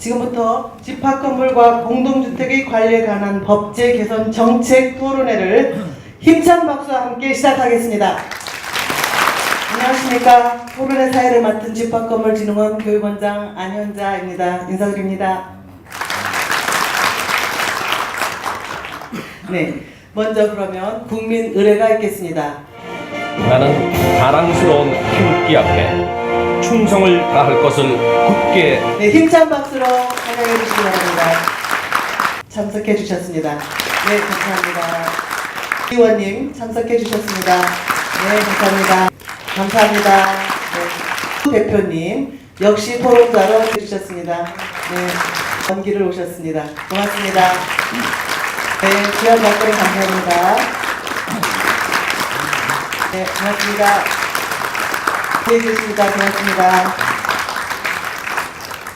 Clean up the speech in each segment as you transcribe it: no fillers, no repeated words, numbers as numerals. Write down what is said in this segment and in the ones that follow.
지금부터 집합건물과 공동주택의 관리에 관한 법제 개선 정책 토론회를 힘찬 박수와 함께 시작하겠습니다. 안녕하십니까. 토론회 사회를 맡은 집합건물진흥원 교육원장 안현자입니다. 인사드립니다. 네, 먼저 그러면 국민 의례가 있겠습니다. 나는 자랑스러운 태극기 앞에 충성을 다할 것을 굳게. 네, 힘찬 박수로 환영해 주시기 바랍니다. 참석해 주셨습니다. 네, 감사합니다. 의원님 참석해 주셨습니다. 네, 감사합니다. 감사합니다. 네. 대표님 역시 토론자로 해주셨습니다. 네, 먼 길을 오셨습니다. 고맙습니다. 네, 지원 답변 감사합니다. 네, 고맙습니다. 네, 좋습니다. 고맙습니다.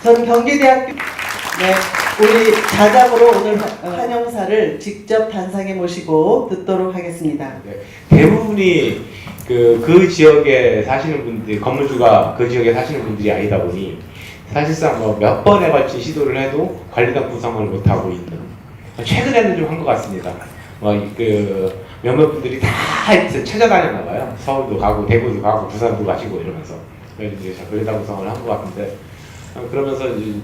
전 경기대학교, 네, 우리 자작으로 오늘 환영사를 직접 단상에 모시고 듣도록 하겠습니다. 네, 대부분이 그 지역에 사시는 분들, 건물주가 그 지역에 사시는 분들이 아니다 보니 사실상 뭐 몇 번에 걸친 시도를 해도 관리단 구성을 못하고 있는, 최근에는 좀 한 것 같습니다. 몇몇 분들이 다 찾아다녔나 봐요. 서울도 가고 대구도 가고 부산도 가시고 이러면서 그래서 이제 관리단 구성을 한 것 같은데, 그러면서 이제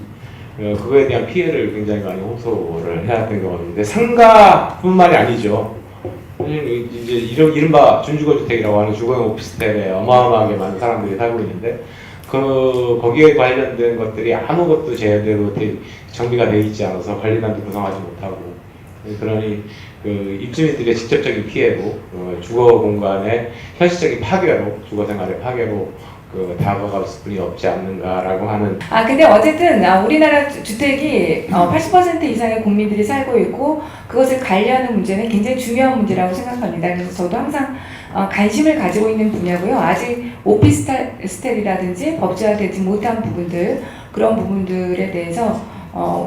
그거에 대한 피해를 굉장히 많이 호소를 해야 되는 경우가 있는데, 상가뿐만이 아니죠. 이제 이른바 준주거주택이라고 하는 주거용 오피스텔에 어마어마하게 많은 사람들이 살고 있는데, 거기에 관련된 것들이 아무것도 제대로 정비가 되어 있지 않아서 관리단도 구성하지 못하고, 그러니 입주민들의 직접적인 피해로, 주거 공간의 현실적인 파괴로, 주거 생활의 파괴로 다가갈 수뿐이 없지 않는가라고 하는. 근데 어쨌든 우리나라 주택이 80% 이상의 국민들이 살고 있고, 그것을 관리하는 문제는 굉장히 중요한 문제라고 생각합니다. 그래서 저도 항상 관심을 가지고 있는 분야고요. 아직 오피스텔이라든지 법제화되지 못한 부분들, 그런 부분들에 대해서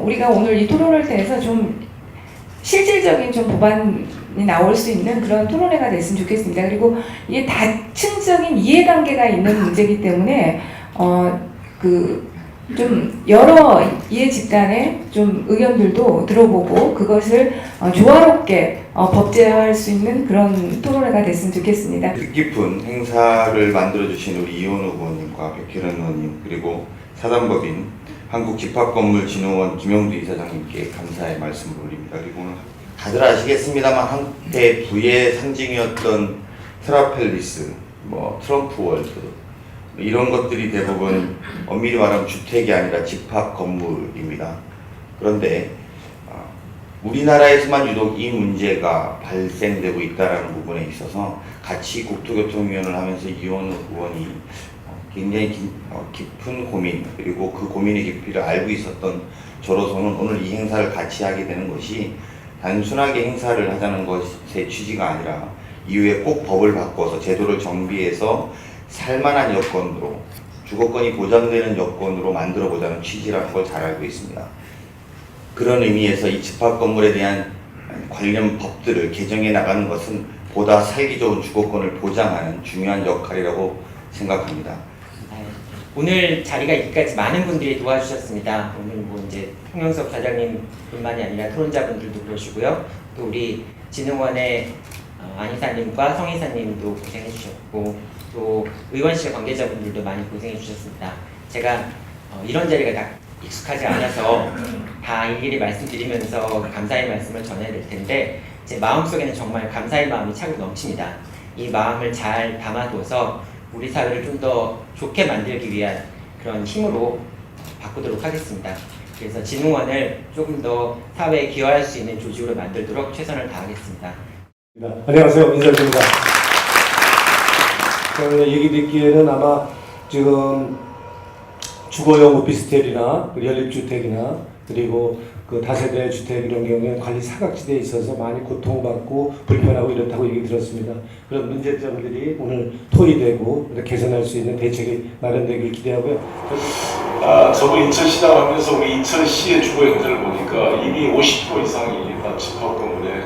우리가 오늘 이 토론을 통해서 좀 실질적인 좀 법안이 나올 수 있는 그런 토론회가 됐으면 좋겠습니다. 그리고 이게 다층적인 이해관계가 있는 문제이기 때문에 좀 여러 이해 집단의 좀 의견들도 들어보고 그것을 조화롭게 법제화할 수 있는 그런 토론회가 됐으면 좋겠습니다. 뜻깊은 행사를 만들어주신 우리 이원우 의원님과 백혜련 의원님, 그리고 사단법인 한국집합건물진흥원 김영두 이사장님께 감사의 말씀을 올립니다. 그리고 오늘 다들 아시겠습니다만 한때 부의 상징이었던 트라펠리스, 트럼프 월드, 이런 것들이 대부분 엄밀히 말하면 주택이 아니라 집합건물입니다. 그런데 우리나라에서만 유독 이 문제가 발생되고 있다는 부분에 있어서 같이 국토교통위원을 하면서 이원우 의원이 굉장히 깊은 고민, 그리고 그 고민의 깊이를 알고 있었던 저로서는 오늘 이 행사를 같이 하게 되는 것이 단순하게 행사를 하자는 것의 취지가 아니라 이후에 꼭 법을 바꿔서 제도를 정비해서 살만한 여건으로, 주거권이 보장되는 여건으로 만들어보자는 취지라는 걸 잘 알고 있습니다. 그런 의미에서 이 집합건물에 대한 관련 법들을 개정해 나가는 것은 보다 살기 좋은 주거권을 보장하는 중요한 역할이라고 생각합니다. 오늘 자리가 있기까지 많은 분들이 도와주셨습니다. 오늘 이제 홍영석 사장님뿐만이 아니라 토론자분들도 그러시고요. 또 우리 진흥원의 안 이사님과 성 이사님도 고생해 주셨고, 또 의원실 관계자분들도 많이 고생해 주셨습니다. 제가 이런 자리가 다 익숙하지 않아서 다 일일이 말씀드리면서 감사의 말씀을 전해야 될 텐데, 제 마음속에는 정말 감사의 마음이 차고 넘칩니다. 이 마음을 잘 담아둬서 우리 사회를 좀 더 좋게 만들기 위한 그런 힘으로 바꾸도록 하겠습니다. 그래서 진흥원을 조금 더 사회에 기여할 수 있는 조직으로 만들도록 최선을 다하겠습니다. 안녕하세요. 인사드립니다. 얘기 듣기에는 아마 지금 주거용 오피스텔이나 연립주택이나 그리고 그 다세대 주택 이런 경우에 관리 사각지대에 있어서 많이 고통받고 불편하고 이렇다고 얘기 들었습니다. 그런 문제점들이 오늘 토의되고 개선할 수 있는 대책이 마련되길 기대하고요. 저도 인천시장 하면서 우리 인천시의 주거 형태를 보니까 이미 50% 이상이 다 집합건물에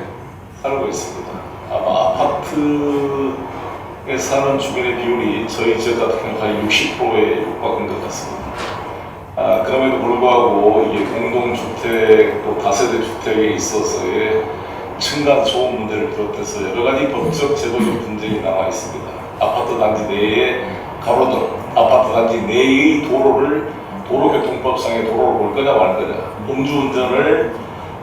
살고 있습니다. 아마 아파트에 사는 주민의 비율이 저희 지역 같은 경우 한 60%에 육박한 것 같습니다. 그럼에도 불구하고 이게 공동주택 또 다세대 주택에 있어서의 층간 소음 문제를 비롯해서 여러 가지 법적 제도적 분쟁이 남아 있습니다. 아파트 단지 내에 가로등, 아파트 단지 내의 도로교통법상의 도로를 볼 거냐 말 거냐, 음주운전을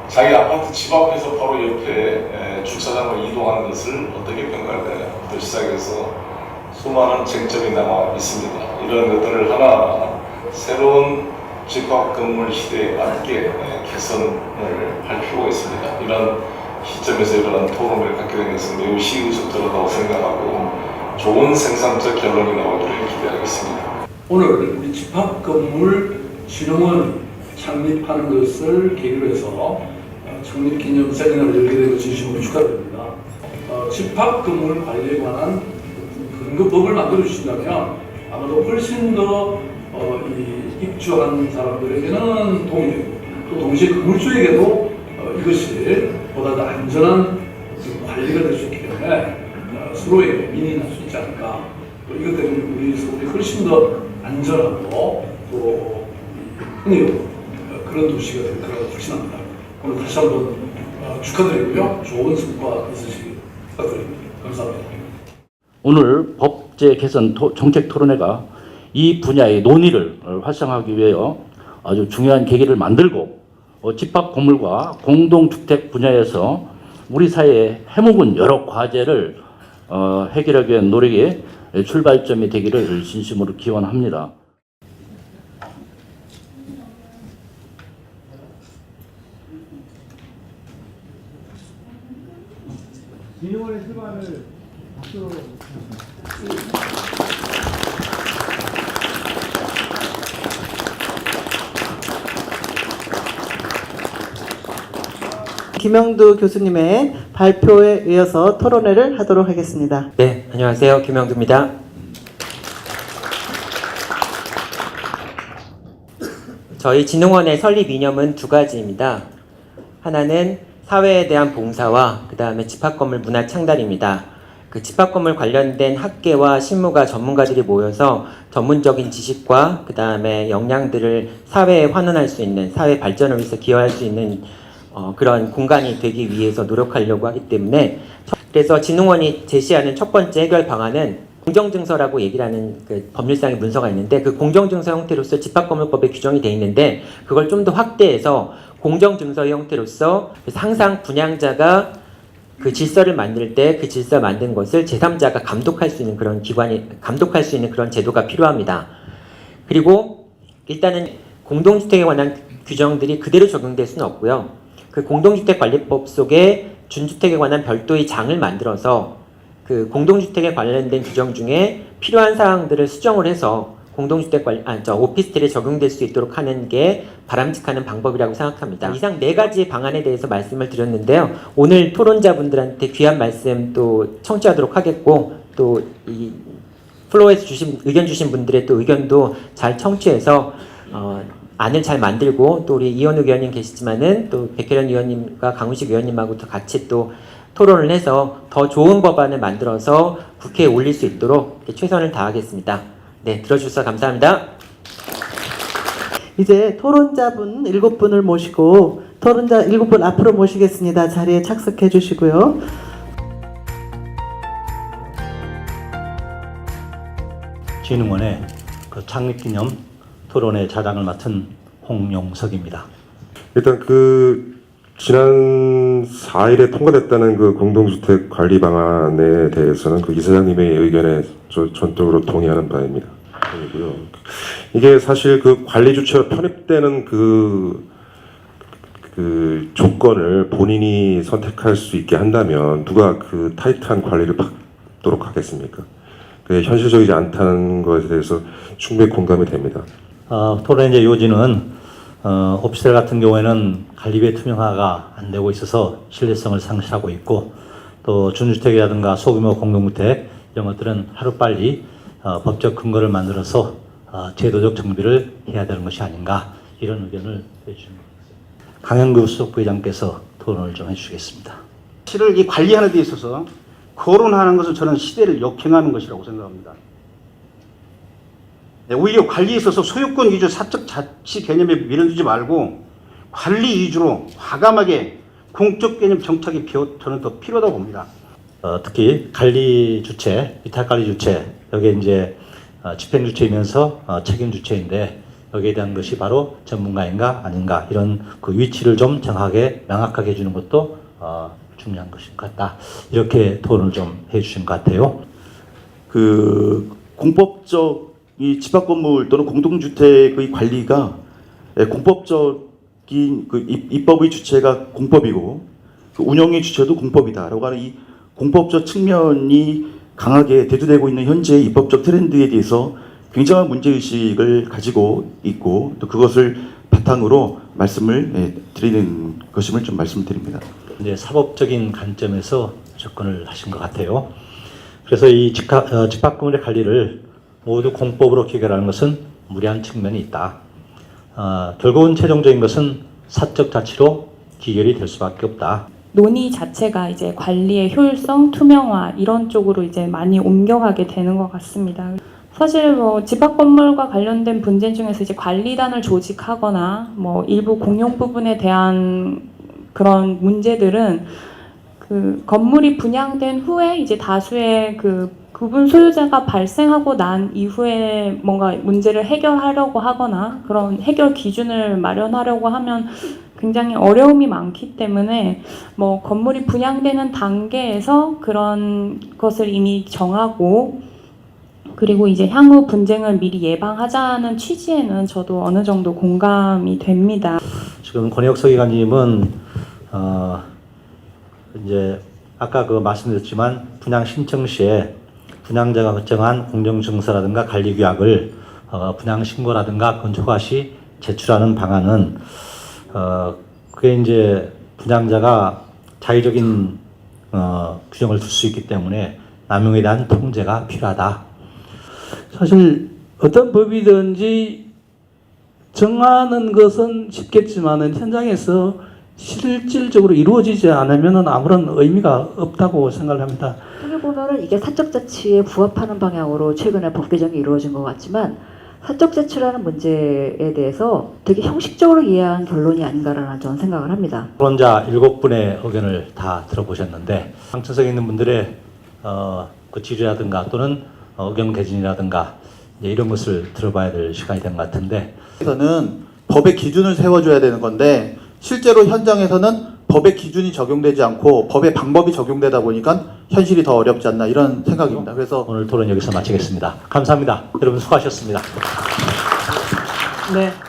자기 아파트 집 앞에서 바로 옆에 주차장으로 이동하는 것을 어떻게 평가할 거냐부터 시작해서 수많은 쟁점이 남아 있습니다. 이런 것들을 하나 새로운 집합 건물 시대에 맞게 개선을 할 필요가 있습니다. 이런 시점에서 이런 토론을 갖게 된 것은 매우 시의적절하다고 생각하고 좋은 생산적 결론이 나오기를 기대하겠습니다. 오늘 우리 집합건물 진흥원이 창립하는 것을 계기로 해서 창립기념 세미나를 열게 된 것을 진심으로 축하드립니다. 집합건물 관리에 관한 근거법을 만들어 주신다면 아마도 훨씬 더 입주한 사람들에게는 도움이 되고 또 동시에 건물주에게도 이것이 보다 더 안전한 관리가 될 수 있기 때문에 서로에게 민의할 수 있지 않을까. 또 이것 때문에 우리 서울이 훨씬 더 안전하고 또 흥미로운 그런 도시가 될 거라고 확신합니다. 오늘 다시 한번 축하드리고요. 좋은 성과 있으시길 부탁드립니다. 감사합니다. 오늘 법제 개선 정책 토론회가 이 분야의 논의를 활성화하기 위하여 아주 중요한 계기를 만들고 집합 건물과 공동주택 분야에서 우리 사회에 해묵은 여러 과제를 해결하기 위한 노력의 출발점이 되기를 진심으로 기원합니다. 진흥원의 출발을 박수로 김영두 교수님의 발표에 이어서 토론회를 하도록 하겠습니다. 네, 안녕하세요. 김영두입니다. 저희 진흥원의 설립 이념은 두 가지입니다. 하나는 사회에 대한 봉사와 그 다음에 집합건물 문화 창달입니다. 그 집합건물 관련된 학계와 실무가 전문가들이 모여서 전문적인 지식과 그 다음에 역량들을 사회에 환원할 수 있는, 사회 발전을 위해서 기여할 수 있는 그런 공간이 되기 위해서 노력하려고 하기 때문에, 그래서 진흥원이 제시하는 첫 번째 해결 방안은 공정증서라고 얘기를 하는 그 법률상의 문서가 있는데, 그 공정증서 형태로서 집합건물법에 규정이 되어 있는데 그걸 좀 더 확대해서 공정증서 형태로서 항상 분양자가 그 질서를 만들 때 그 질서 만든 것을 제3자가 감독할 수 있는 그런 기관이, 감독할 수 있는 그런 제도가 필요합니다. 그리고 일단은 공동주택에 관한 규정들이 그대로 적용될 수는 없고요. 그 공동주택관리법 속에 준주택에 관한 별도의 장을 만들어서 그 공동주택에 관련된 규정 중에 필요한 사항들을 수정을 해서 공동주택 오피스텔에 적용될 수 있도록 하는 게 바람직한 방법이라고 생각합니다. 이상 네 가지 방안에 대해서 말씀을 드렸는데요. 오늘 토론자분들한테 귀한 말씀 또 청취하도록 하겠고, 또 이 플로어에서 의견 주신 분들의 또 의견도 잘 청취해서 안을 잘 만들고, 또 우리 이현욱 의원님 계시지만은 또 백혜련 의원님과 강훈식 의원님하고도 같이 또 토론을 해서 더 좋은 법안을 만들어서 국회에 올릴 수 있도록 최선을 다하겠습니다. 네, 들어주셔서 감사합니다. 이제 토론자분 7분을 모시고 토론자 7분 앞으로 모시겠습니다. 자리에 착석해 주시고요. 진흥원의 그 창립기념 토론회 자장을 맡은 홍용석입니다. 일단 지난 4일에 통과됐다는 그 공동주택 관리 방안에 대해서는 그 이사장님의 의견에 전적으로 동의하는 바입니다. 이고요. 이게 사실 그 관리 주체로 편입되는 그 조건을 본인이 선택할 수 있게 한다면 누가 그 타이트한 관리를 받도록 하겠습니까? 그게 현실적이지 않다는 것에 대해서 충분히 공감이 됩니다. 토론의 요지는 오피스텔 같은 경우에는 관리비의 투명화가 안 되고 있어서 신뢰성을 상실하고 있고, 또 준주택이라든가 소규모 공동주택 이런 것들은 하루빨리 법적 근거를 만들어서 제도적 정비를 해야 되는 것이 아닌가, 이런 의견을 해주십니다. 강영규 수석 부회장께서 토론을 좀 해주시겠습니다. 사실을 이 관리하는 데 있어서 거론하는 것은 저는 시대를 역행하는 것이라고 생각합니다. 오히려 관리에 있어서 소유권 위주 사적 자치 개념에 밀어두지 말고 관리 위주로 과감하게 공적 개념 정착이 저는 더 필요하다고 봅니다. 특히 관리 주체, 위탁 관리 주체, 여기에 이제 집행 주체이면서 책임 주체인데 여기에 대한 것이 바로 전문가인가 아닌가 이런 그 위치를 좀 정확하게 명확하게 해주는 것도 중요한 것인 것 같다. 이렇게 토론을 좀 해주신 것 같아요. 그 공법적 이 집합 건물 또는 공동주택의 관리가 공법적인 그 입법의 주체가 공법이고 그 운영의 주체도 공법이다라고 하는 이 공법적 측면이 강하게 대두되고 있는 현재의 입법적 트렌드에 대해서 굉장한 문제의식을 가지고 있고 또 그것을 바탕으로 말씀을 드리는 것임을 좀 말씀드립니다. 이제 사법적인 관점에서 접근을 하신 것 같아요. 그래서 이 집합건물의 관리를 모두 공법으로 기결하는 것은 무리한 측면이 있다. 결국은 최종적인 것은 사적 자치로 기결이 될 수밖에 없다. 논의 자체가 이제 관리의 효율성, 투명화 이런 쪽으로 이제 많이 옮겨가게 되는 것 같습니다. 사실 뭐 집합 건물과 관련된 분쟁 중에서 이제 관리단을 조직하거나 뭐 일부 공용 부분에 대한 그런 문제들은 그 건물이 분양된 후에 이제 다수의 그 부분 소유자가 발생하고 난 이후에 뭔가 문제를 해결하려고 하거나 그런 해결 기준을 마련하려고 하면 굉장히 어려움이 많기 때문에 뭐 건물이 분양되는 단계에서 그런 것을 이미 정하고 그리고 이제 향후 분쟁을 미리 예방하자는 취지에는 저도 어느 정도 공감이 됩니다. 지금 권혁석 기관님은 이제 아까 그 말씀드렸지만 분양 신청 시에 분양자가 정한 공정증서라든가 관리규약을 분양 신고라든가 건축허가 시 제출하는 방안은 그게 이제 분양자가 자의적인 규정을 둘 수 있기 때문에 남용에 대한 통제가 필요하다. 사실 어떤 법이든지 정하는 것은 쉽겠지만 현장에서 실질적으로 이루어지지 않으면 아무런 의미가 없다고 생각을 합니다. 어떻게 보면은 이게 사적 자치에 부합하는 방향으로 최근에 법 개정이 이루어진 것 같지만 사적 자치라는 문제에 대해서 되게 형식적으로 이해한 결론이 아닌가라는 저는 생각을 합니다. 토론자 7분의 의견을 다 들어보셨는데 방청석에 있는 분들의 그 지지라든가 또는 의견 개진이라든가 이런 것을 들어봐야 될 시간이 된 것 같은데 그래서는 법의 기준을 세워줘야 되는 건데 실제로 현장에서는 법의 기준이 적용되지 않고 법의 방법이 적용되다 보니까 현실이 더 어렵지 않나 이런 생각입니다. 그래서 오늘 토론 여기서 마치겠습니다. 감사합니다. 여러분 수고하셨습니다. 네.